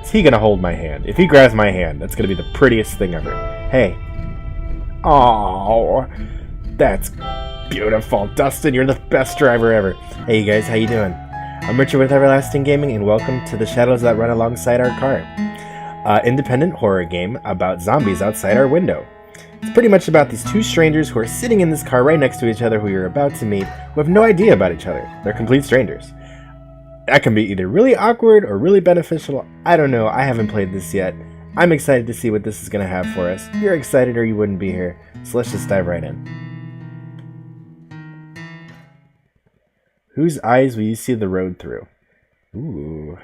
Is he gonna hold my hand? If he grabs my hand, that's gonna be the prettiest thing ever. Hey. Oh, that's beautiful. Dustin, you're the best driver ever. Hey, you guys, how you doing? I'm Richard with Everlasting Gaming, and welcome to The Shadows That Run Alongside Our Car. Independent horror game about zombies outside our window. It's pretty much about these two strangers who are sitting in this car right next to each other who you're about to meet, who have no idea about each other. They're complete strangers. That can be either really awkward or really beneficial. I don't know, I haven't played this yet. I'm excited to see what this is going to have for us. You're excited or you wouldn't be here, so let's just dive right in. Whose eyes will you see the road through? Ooh.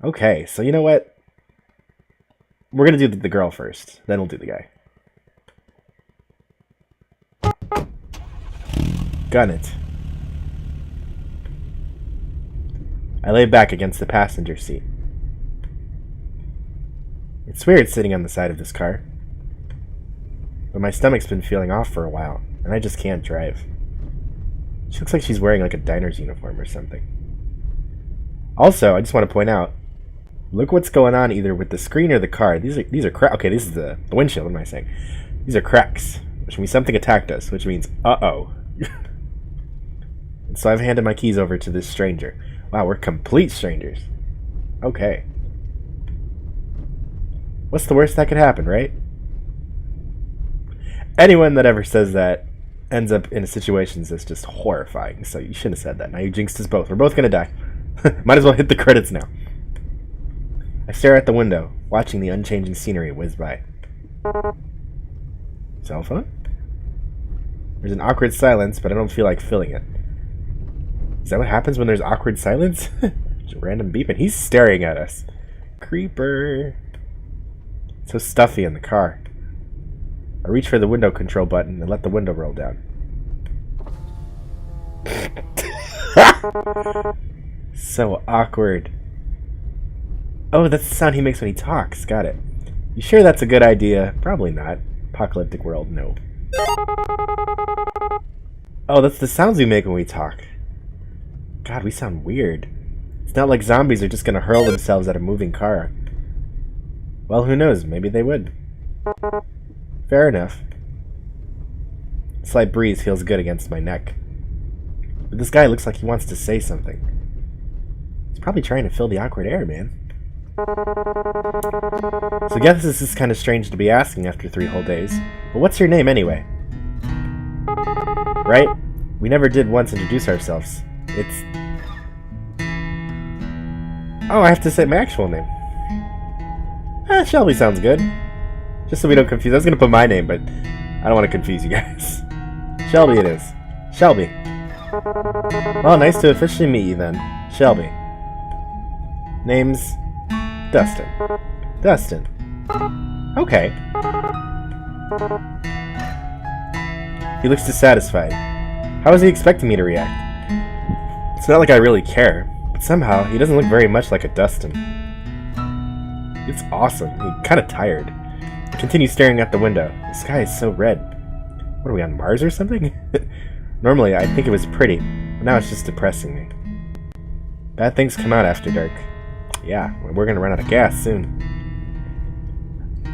Okay, so you know what? We're going to do the girl first, then we'll do the guy. Gun it. I lay back against the passenger seat. It's weird sitting on the side of this car, but my stomach's been feeling off for a while, and I just can't drive. She looks like she's wearing like a diner's uniform or something. Also, I just want to point out, look what's going on either with the screen or the car. These are cracks. Okay, this is the windshield. What am I saying? These are cracks, which means something attacked us, which means uh-oh. And so I've handed my keys over to this stranger. Wow, we're complete strangers. Okay. What's the worst that could happen, right? Anyone that ever says that ends up in situations that's just horrifying. So you shouldn't have said that. Now you jinxed us both. We're both gonna die. Might as well hit the credits now. I stare at the window, watching the unchanging scenery whiz by. Cell phone? There's an awkward silence, but I don't feel like filling it. Is that what happens when there's awkward silence? Just a random beep, and he's staring at us. Creeper. It's so stuffy in the car. I reach for the window control button and let the window roll down. So awkward. Oh, that's the sound he makes when he talks. Got it. You sure that's a good idea? Probably not. Apocalyptic world, no. Oh, that's the sounds we make when we talk. God, we sound weird. It's not like zombies are just gonna hurl themselves at a moving car. Well, who knows? Maybe they would. Fair enough. A slight breeze feels good against my neck. But this guy looks like he wants to say something. He's probably trying to fill the awkward air, man. So I guess this is kind of strange to be asking after 3 whole days. But what's your name anyway? Right? We never did once introduce ourselves. It's... Oh, I have to say my actual name. Shelby sounds good. Just so we don't confuse. I was going to put my name, but I don't want to confuse you guys. Shelby it is. Shelby. Well, nice to officially meet you then. Shelby. Name's... Dustin. Dustin. Okay. He looks dissatisfied. How is he expecting me to react? It's not like I really care, but somehow he doesn't look very much like a Dustin. It's awesome. He's kind of tired. I continue staring at the window. The sky is so red. What are we, on Mars or something? Normally, I'd think it was pretty, but now it's just depressing me. Bad things come out after dark. Yeah, we're gonna run out of gas soon.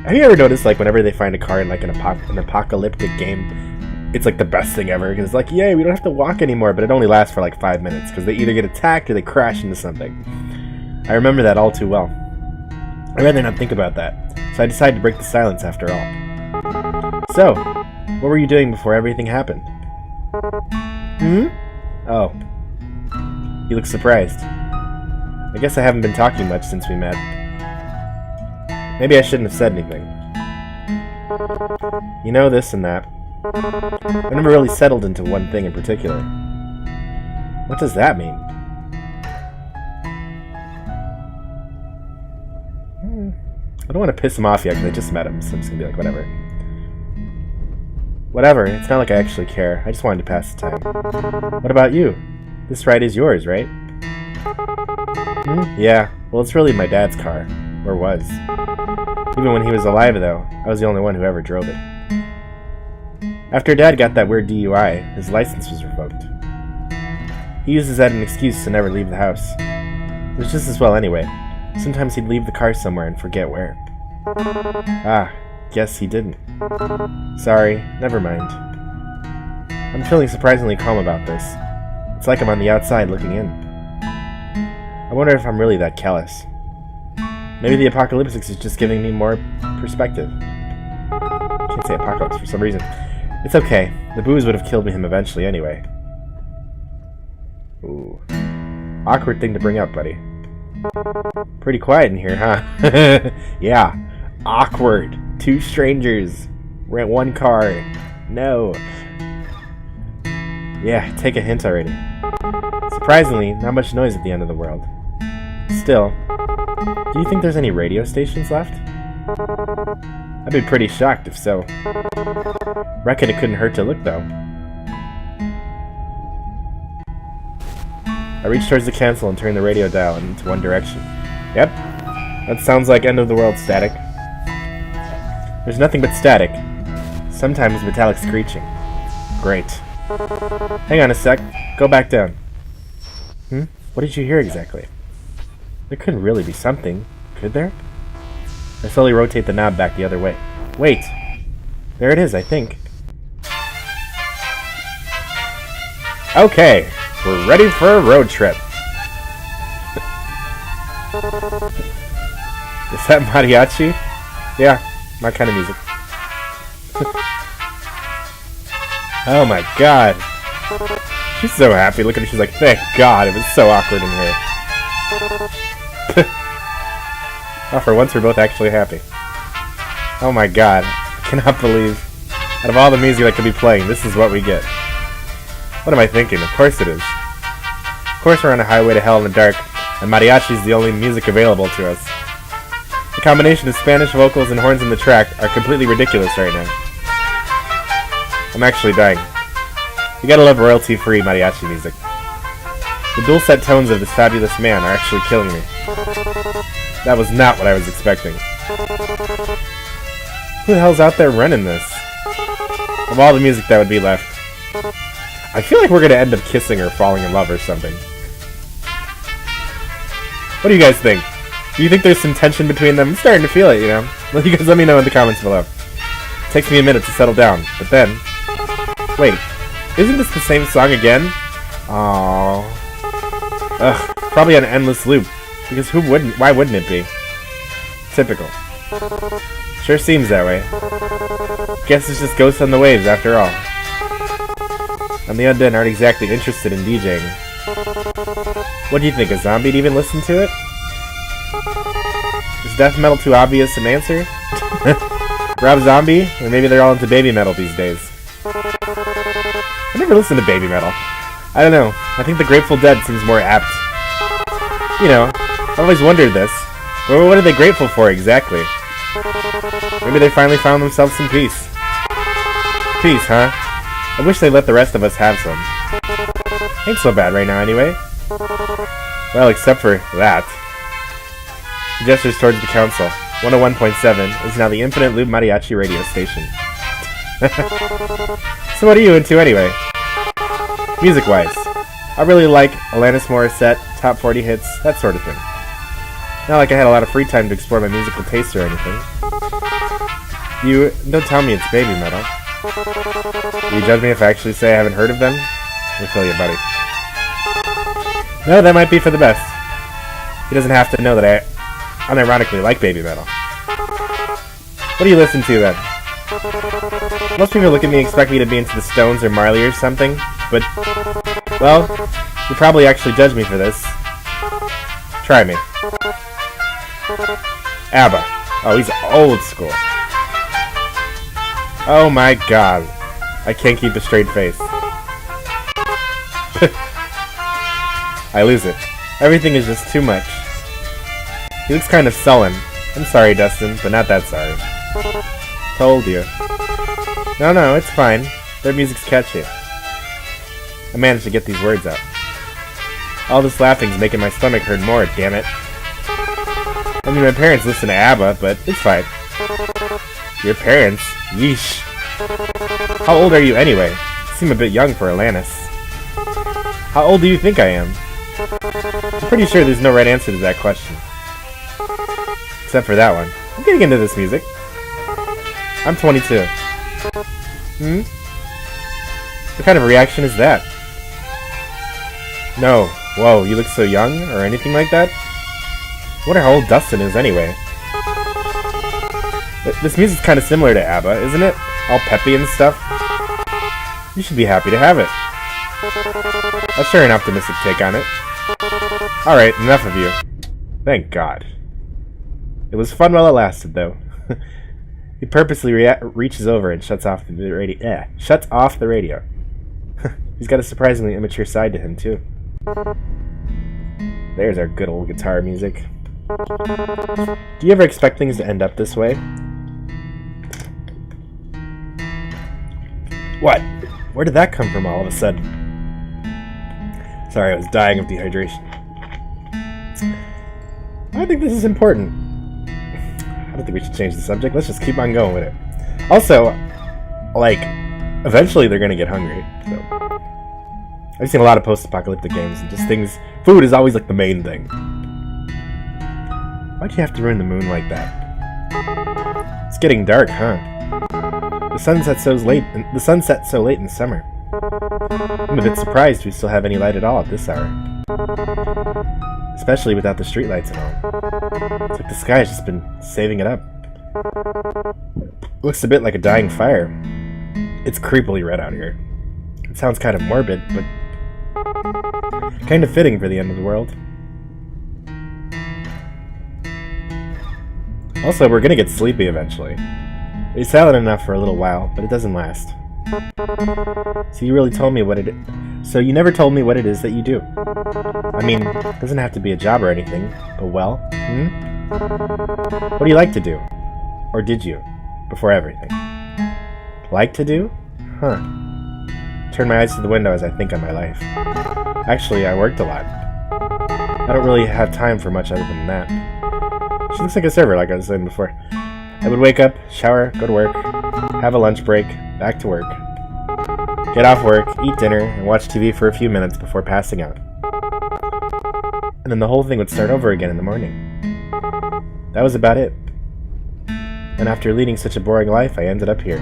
Have you ever noticed, like, whenever they find a car in, like, an apocalyptic game, it's, like, the best thing ever? Because it's like, yay, we don't have to walk anymore, but it only lasts for, like, 5 minutes, because they either get attacked or they crash into something. I remember that all too well. I'd rather not think about that, so I decided to break the silence after all. So, what were you doing before everything happened? Oh. He looks surprised. I guess I haven't been talking much since we met. Maybe I shouldn't have said anything. You know, this and that. I've never really settled into one thing in particular. What does that mean? I don't want to piss him off yet because I just met him, so I'm just going to be like, whatever. Whatever, it's not like I actually care. I just wanted to pass the time. What about you? This ride is yours, right? Yeah, well, it's really my dad's car. Or was. Even when he was alive, though, I was the only one who ever drove it. After Dad got that weird DUI, his license was revoked. He uses that as an excuse to never leave the house. It was just as well anyway. Sometimes he'd leave the car somewhere and forget where. Ah, guess he didn't. Sorry, never mind. I'm feeling surprisingly calm about this. It's like I'm on the outside looking in. I wonder if I'm really that callous. Maybe the apocalyptics is just giving me more perspective. I can't say apocalypse for some reason. It's okay. The booze would have killed him eventually anyway. Ooh. Awkward thing to bring up, buddy. Pretty quiet in here, huh? Yeah. Awkward. Two strangers. Rent one car. No. Yeah, take a hint already. Surprisingly, not much noise at the end of the world. Still, do you think there's any radio stations left? I'd be pretty shocked if so. Reckon it couldn't hurt to look, though. I reached towards the console and turned the radio dial into one direction. Yep, that sounds like end of the world static. There's nothing but static. Sometimes metallic screeching. Great. Hang on a sec. Go back down. What did you hear exactly? There couldn't really be something, could there? I slowly rotate the knob back the other way. Wait! There it is, I think. Okay, we're ready for a road trip. Is that mariachi? Yeah, my kind of music. Oh my god. She's so happy. Look at her. She's like, thank god. It was so awkward in here. Oh, for once we're both actually happy. Oh my god. I cannot believe. Out of all the music that could be playing, this is what we get. What am I thinking? Of course it is. Of course we're on a highway to hell in the dark, and mariachi is the only music available to us. The combination of Spanish vocals and horns in the track are completely ridiculous right now. I'm actually dying. You gotta love royalty-free mariachi music. The dual-set tones of this fabulous man are actually killing me. That was not what I was expecting. Who the hell's out there running this? Of all the music that would be left, I feel like we're gonna end up kissing or falling in love or something. What do you guys think? Do you think there's some tension between them? I'm starting to feel it, you know? Well, you guys let me know in the comments below. It takes me a minute to settle down, but then... Wait, isn't this the same song again? Aww. Ugh, probably an endless loop. Because why wouldn't it be? Typical. Sure seems that way. Guess it's just Ghosts on the Waves after all. And the Undead aren't exactly interested in DJing. What do you think, a zombie'd even listen to it? Is death metal too obvious an answer? Rob Zombie? Or maybe they're all into baby metal these days. I never listened to baby metal. I don't know. I think the Grateful Dead seems more apt. You know, I've always wondered this. Well, what are they grateful for exactly? Maybe they finally found themselves some peace. Peace, huh? I wish they'd let the rest of us have some. Ain't so bad right now anyway. Well, except for that. He gestures towards the console. 101.7 is now the Infinite Loop Mariachi radio station. So what are you into anyway? Music-wise, I really like Alanis Morissette, top 40 hits, that sort of thing. Not like I had a lot of free time to explore my musical tastes or anything. You don't tell me it's baby metal. Do you judge me if I actually say I haven't heard of them? Let me feel you, buddy. No, that might be for the best. He doesn't have to know that I unironically like baby metal. What do you listen to then? Most people look at me and expect me to be into the Stones or Marley or something, but, well, you probably actually judge me for this. Try me. ABBA. Oh, he's old school. Oh my god. I can't keep a straight face. I lose it. Everything is just too much. He looks kind of sullen. I'm sorry, Dustin, but not that sorry. Told you. No, it's fine. Their music's catchy. I managed to get these words out. All this laughing's making my stomach hurt more, damn it. I mean, my parents listen to ABBA, but it's fine. Your parents? Yeesh. How old are you anyway? You seem a bit young for Alanis. How old do you think I am? I'm pretty sure there's no right answer to that question. Except for that one. I'm getting into this music. I'm 22. What kind of reaction is that? No. Whoa, you look so young, or anything like that? I wonder how old Dustin is anyway. This music's kind of similar to ABBA, isn't it? All peppy and stuff. You should be happy to have it. I'll share an optimistic take on it. Alright, enough of you. Thank God. It was fun while it lasted, though. He purposely reaches over and shuts off the radio. Shuts off the radio. He's got a surprisingly immature side to him, too. There's our good old guitar music. Do you ever expect things to end up this way? What? Where did that come from all of a sudden? Sorry, I was dying of dehydration. I think this is important. I don't think we should change the subject. Let's just keep on going with it. Also, like, eventually they're gonna get hungry, so... I've seen a lot of post-apocalyptic games, and just things... Food is always, like, the main thing. Why'd you have to ruin the moon like that? It's getting dark, huh? The sun sets so late in the summer. I'm a bit surprised we still have any light at all at this hour. Especially without the streetlights and all. It's like the sky has just been saving it up. Looks a bit like a dying fire. It's creepily red out here. It sounds kind of morbid, but kind of fitting for the end of the world. Also, we're gonna get sleepy eventually. It's silent enough for a little while, but it doesn't last. So you really told me what it is. So you never told me what it is that you do. I mean, it doesn't have to be a job or anything, but well, What do you like to do? Or did you? Before everything. Like to do? Huh. Turn my eyes to the window as I think on my life. Actually, I worked a lot. I don't really have time for much other than that. She looks like a server, like I was saying before. I would wake up, shower, go to work, have a lunch break, back to work, get off work, eat dinner, and watch TV for a few minutes before passing out. And then the whole thing would start over again in the morning. That was about it. And after leading such a boring life, I ended up here.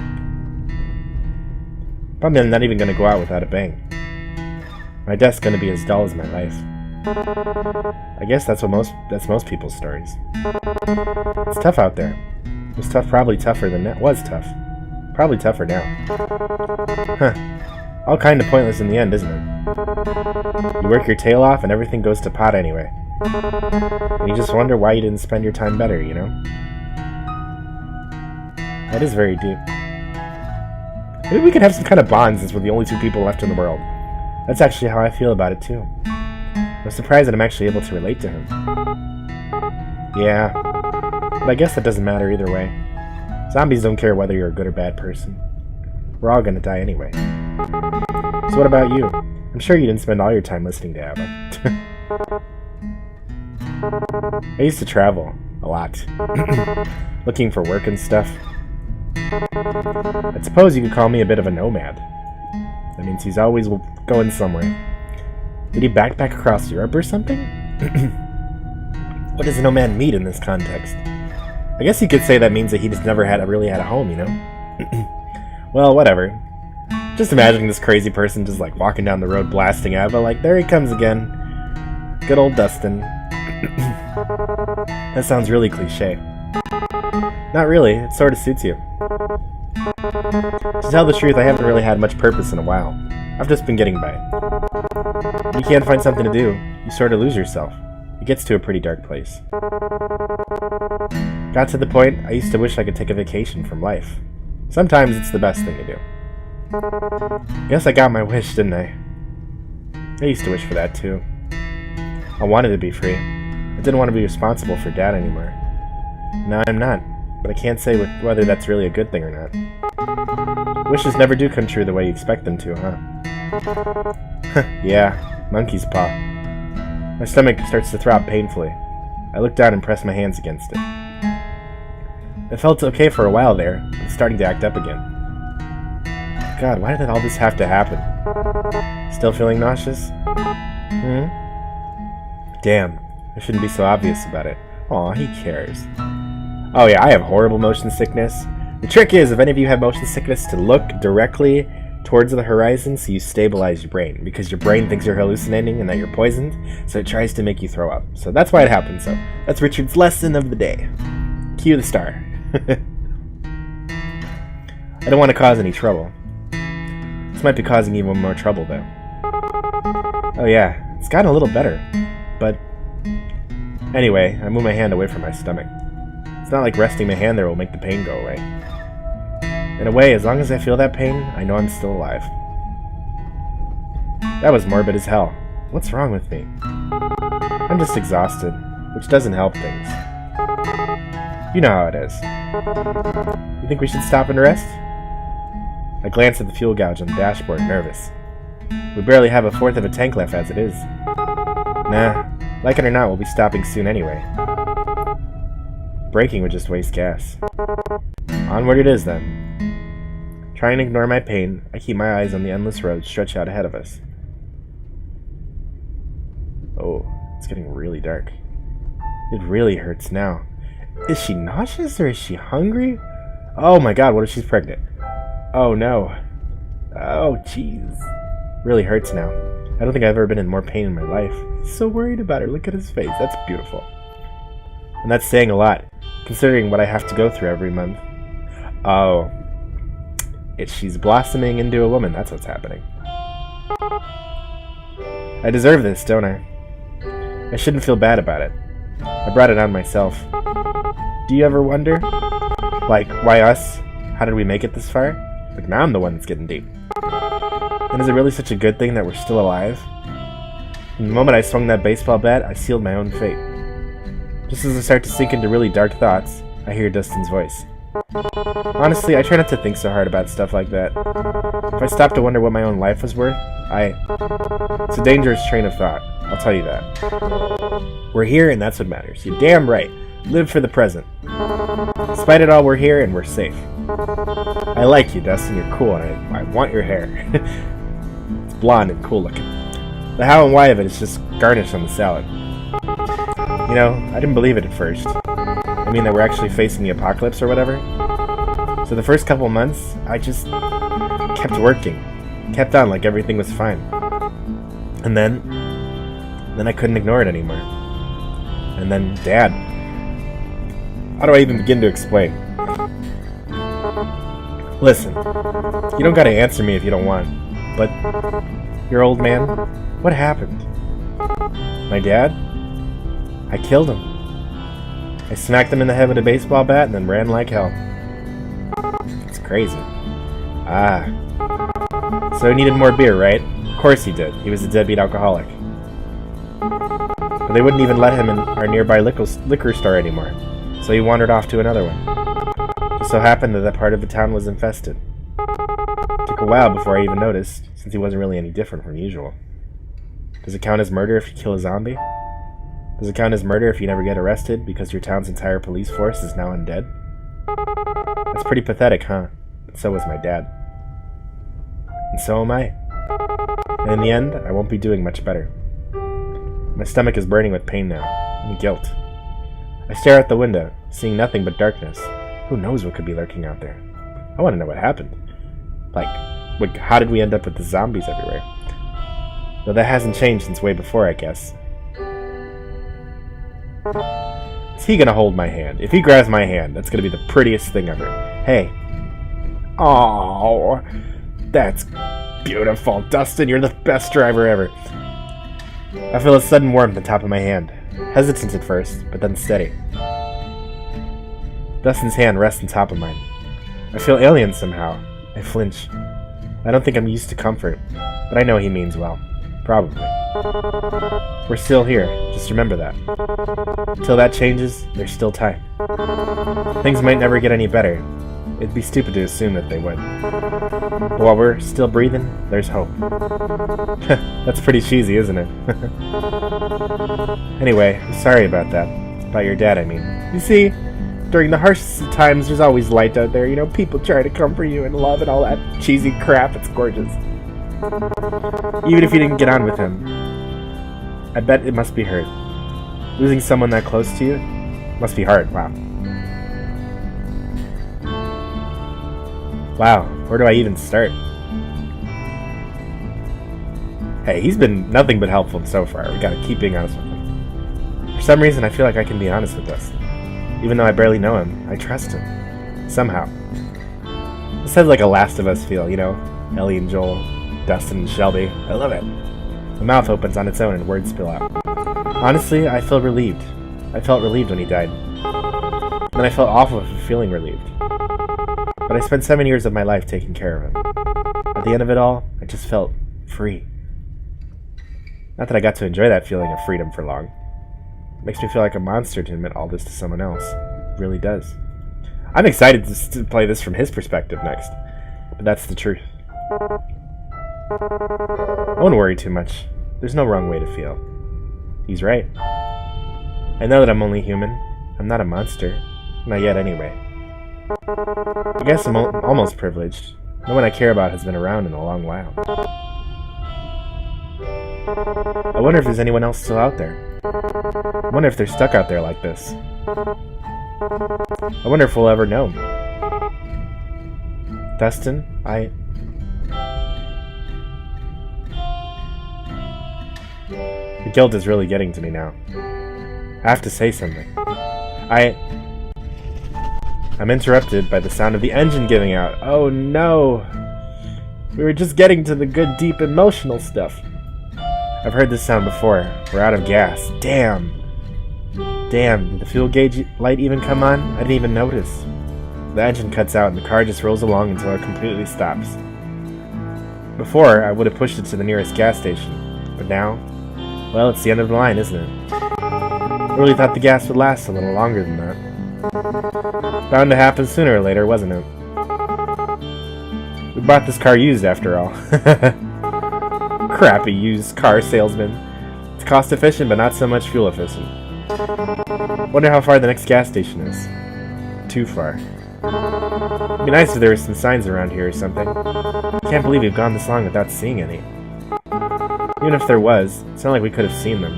Probably I'm not even going to go out without a bang. My death's going to be as dull as my life. I guess that's most people's stories. It's tough out there. It was tough, probably tougher than that. Was tough. Probably tougher now. Huh. All kind of pointless in the end, isn't it? You work your tail off and everything goes to pot anyway. And you just wonder why you didn't spend your time better, you know? That is very deep. Maybe we could have some kind of bond since we're the only two people left in the world. That's actually how I feel about it, too. I'm surprised that I'm actually able to relate to him. Yeah, but I guess that doesn't matter either way. Zombies don't care whether you're a good or bad person. We're all gonna die anyway. So what about you? I'm sure you didn't spend all your time listening to ABBA. I used to travel. A lot. Looking for work and stuff. I suppose you could call me a bit of a nomad. That means he's always going somewhere. Did he backpack across Europe or something? What does a nomad mean in this context? I guess you could say that means that he just never really had a home, you know? Well, whatever. Just imagining this crazy person just like walking down the road blasting ABBA, like, there he comes again. Good old Dustin. That sounds really cliche. Not really, it sort of suits you. To tell the truth, I haven't really had much purpose in a while. I've just been getting by. When you can't find something to do, you sort of lose yourself. It gets to a pretty dark place. Got to the point, I used to wish I could take a vacation from life. Sometimes it's the best thing to do. Guess I got my wish, didn't I? I used to wish for that too. I wanted to be free. I didn't want to be responsible for Dad anymore. Now I'm not, but I can't say whether that's really a good thing or not. Wishes never do come true the way you expect them to, huh? Yeah, monkey's paw. My stomach starts to throb painfully. I look down and press my hands against it. It felt okay for a while there, but it's starting to act up again. God, why did all this have to happen? Still feeling nauseous? Damn, I shouldn't be so obvious about it. Aw, he cares. Oh yeah, I have horrible motion sickness. The trick is, if any of you have motion sickness, to look directly towards the horizon so you stabilize your brain, because your brain thinks you're hallucinating and that you're poisoned, so it tries to make you throw up. So that's why it happens. So that's Richard's lesson of the day. Cue the star. I don't want to cause any trouble. This might be causing even more trouble, though. Oh yeah, it's gotten a little better. But anyway, I move my hand away from my stomach. It's not like resting my hand there will make the pain go away. In a way, as long as I feel that pain, I know I'm still alive. That was morbid as hell. What's wrong with me? I'm just exhausted, which doesn't help things. You know how it is. You think we should stop and rest? I glance at the fuel gauge on the dashboard, nervous. We barely have a fourth of a tank left as it is. Nah, like it or not, we'll be stopping soon anyway. Braking would just waste gas. Onward it is then. Trying to ignore my pain, I keep my eyes on the endless road stretched out ahead of us. Oh, it's getting really dark. It really hurts now. Is she nauseous or is she hungry? Oh my god, what if she's pregnant? Oh no. Oh jeez. Really hurts now. I don't think I've ever been in more pain in my life. So worried about her. Look at his face. That's beautiful. And that's saying a lot, considering what I have to go through every month. Oh. She's blossoming into a woman. That's what's happening. I deserve this, don't I? I shouldn't feel bad about it. I brought it on myself. Do you ever wonder? Like, why us? How did we make it this far? Like, now I'm the one that's getting deep. And is it really such a good thing that we're still alive? From the moment I swung that baseball bat, I sealed my own fate. Just as I start to sink into really dark thoughts, I hear Dustin's voice. Honestly, I try not to think so hard about stuff like that. If I stop to wonder what my own life was worth, it's a dangerous train of thought, I'll tell you that. We're here and that's what matters. You're damn right. Live for the present. Despite it all, we're here and we're safe. I like you, Dustin. You're cool and I want your hair. It's blonde and cool looking. The how and why of it is just garnish on the salad. You know, I didn't believe it at first. I mean that we're actually facing the apocalypse or whatever. So the first couple months, I just kept working. Kept on like everything was fine. And then I couldn't ignore it anymore. And then Dad. How do I even begin to explain? Listen, you don't gotta answer me if you don't want. But, your old man, what happened? My dad? I killed him. I smacked him in the head with a baseball bat and then ran like hell. It's crazy. Ah. So he needed more beer, right? Of course he did. He was a deadbeat alcoholic. But they wouldn't even let him in our nearby liquor store anymore, so he wandered off to another one. Just so happened that part of the town was infested. Took a while before I even noticed, since he wasn't really any different from usual. Does it count as murder if you kill a zombie? Does it count as murder if you never get arrested because your town's entire police force is now undead? That's pretty pathetic, huh? But so was my dad. And so am I. And in the end, I won't be doing much better. My stomach is burning with pain now, and guilt. I stare out the window, seeing nothing but darkness. Who knows what could be lurking out there? I want to know what happened. Like, how did we end up with the zombies everywhere? Though that hasn't changed since way before, I guess. Is he gonna hold my hand? If he grabs my hand, that's gonna be the prettiest thing ever. Hey. Oh, that's beautiful. Dustin, you're the best driver ever. I feel a sudden warmth at the top of my hand. Hesitant at first, but then steady. Dustin's hand rests on top of mine. I feel alien somehow. I flinch. I don't think I'm used to comfort, but I know he means well. Probably. We're still here, just remember that. Until that changes, there's still time. Things might never get any better. It'd be stupid to assume that they would. But while we're still breathing, there's hope. That's pretty cheesy, isn't it? Anyway, I'm sorry about that. About your dad, I mean. You see, during the harshest of times, there's always light out there. You know, people try to comfort you and love and all that cheesy crap. It's gorgeous. Even if you didn't get on with him, I bet it must be hurt. Losing someone that close to you must be hard. Wow. Wow, where do I even start? Hey, he's been nothing but helpful so far. We gotta keep being honest with him. For some reason, I feel like I can be honest with Dustin. Even though I barely know him, I trust him. Somehow. This has like a Last of Us feel, you know? Ellie and Joel, Dustin and Shelby. I love it. The mouth opens on its own and words spill out. Honestly, I feel relieved. I felt relieved when he died. Then I felt awful for feeling relieved. But I spent 7 years of my life taking care of him. At the end of it all, I just felt free. Not that I got to enjoy that feeling of freedom for long. It makes me feel like a monster to admit all this to someone else. It really does. I'm excited to play this from his perspective next. But that's the truth. I won't worry too much. There's no wrong way to feel. He's right. I know that I'm only human. I'm not a monster. Not yet, anyway. I guess I'm almost privileged. No one I care about has been around in a long while. I wonder if there's anyone else still out there. I wonder if they're stuck out there like this. I wonder if we'll ever know. Dustin, The guilt is really getting to me now. I have to say something. I'm interrupted by the sound of the engine giving out. Oh no! We were just getting to the good, deep, emotional stuff. I've heard this sound before. We're out of gas. Damn! Damn, did the fuel gauge light even come on? I didn't even notice. The engine cuts out and the car just rolls along until it completely stops. Before, I would have pushed it to the nearest gas station. But now, well, it's the end of the line, isn't it? I really thought the gas would last a little longer than that. Bound to happen sooner or later, wasn't it? We bought this car used, after all. Crappy used car salesman. It's cost efficient, but not so much fuel efficient. Wonder how far the next gas station is. Too far. It'd be nice if there were some signs around here or something. Can't believe we've gone this long without seeing any. Even if there was, it's not like we could have seen them.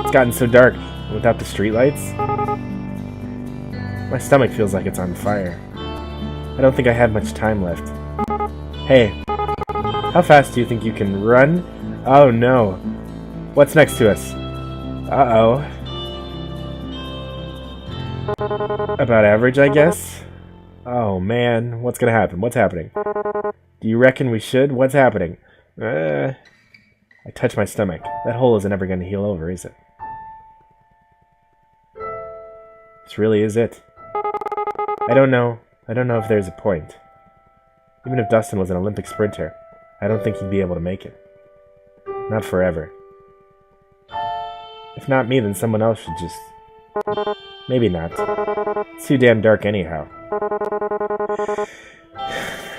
It's gotten so dark without the streetlights. My stomach feels like it's on fire. I don't think I have much time left. Hey, how fast do you think you can run? Oh no. What's next to us? Uh-oh. About average, I guess? Oh man, what's gonna happen? What's happening? Do you reckon we should? What's happening? I touch my stomach. That hole isn't ever gonna heal over, is it? This really is it. I don't know if there's a point. Even if Dustin was an Olympic sprinter, I don't think he'd be able to make it. Not forever. If not me, then someone else should just... Maybe not. It's too damn dark anyhow.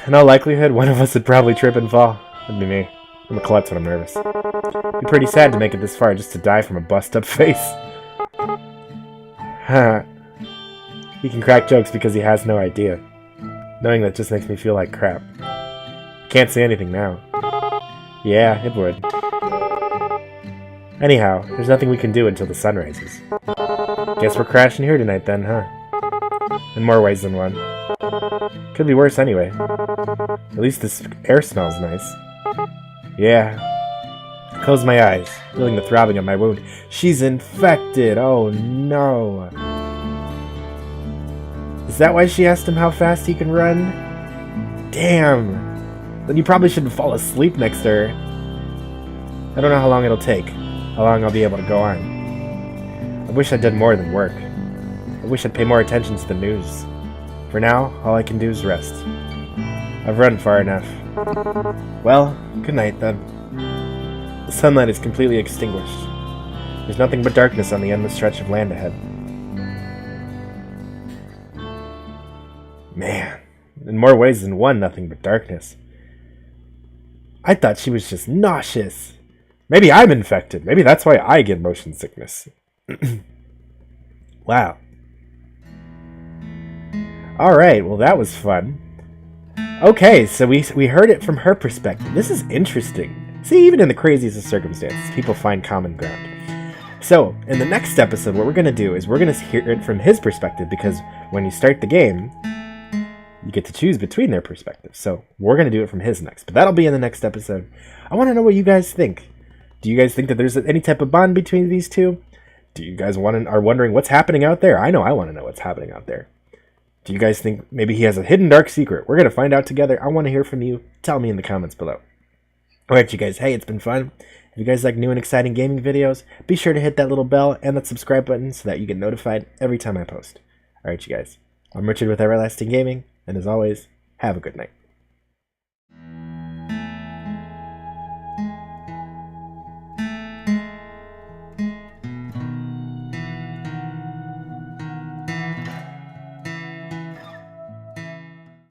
In all likelihood, one of us would probably trip and fall. That'd be me. I'm a klutz when I'm nervous. It'd be pretty sad to make it this far just to die from a bust-up face. Haha. He can crack jokes because he has no idea. Knowing that just makes me feel like crap. Can't say anything now. Yeah, it would. Anyhow, there's nothing we can do until the sun rises. Guess we're crashing here tonight then, huh? In more ways than one. Could be worse anyway. At least this air smells nice. Yeah. Close my eyes, feeling the throbbing of my wound. She's infected! Oh no! Is that why she asked him how fast he can run? Damn! Then you probably shouldn't fall asleep next to her. I don't know how long it'll take. How long I'll be able to go on. I wish I did more than work. I wish I'd pay more attention to the news. For now, all I can do is rest. I've run far enough. Well, good night then. The sunlight is completely extinguished. There's nothing but darkness on the endless stretch of land ahead. Man, in more ways than one, nothing but darkness. I thought she was just nauseous. Maybe I'm infected. Maybe that's why I get motion sickness. Wow. Alright, well that was fun. Okay, so we heard it from her perspective. This is interesting. See, even in the craziest of circumstances, people find common ground. So, in the next episode, what we're going to do is we're going to hear it from his perspective, because when you start the game, you get to choose between their perspectives. So, we're going to do it from his next. But that'll be in the next episode. I want to know what you guys think. Do you guys think that there's any type of bond between these two? Do you guys are wondering what's happening out there? I know I want to know what's happening out there. Do you guys think maybe he has a hidden dark secret? We're going to find out together. I want to hear from you. Tell me in the comments below. Alright, you guys. Hey, it's been fun. If you guys like new and exciting gaming videos, be sure to hit that little bell and that subscribe button so that you get notified every time I post. Alright, you guys. I'm Richard with Everlasting Gaming, and as always, have a good night.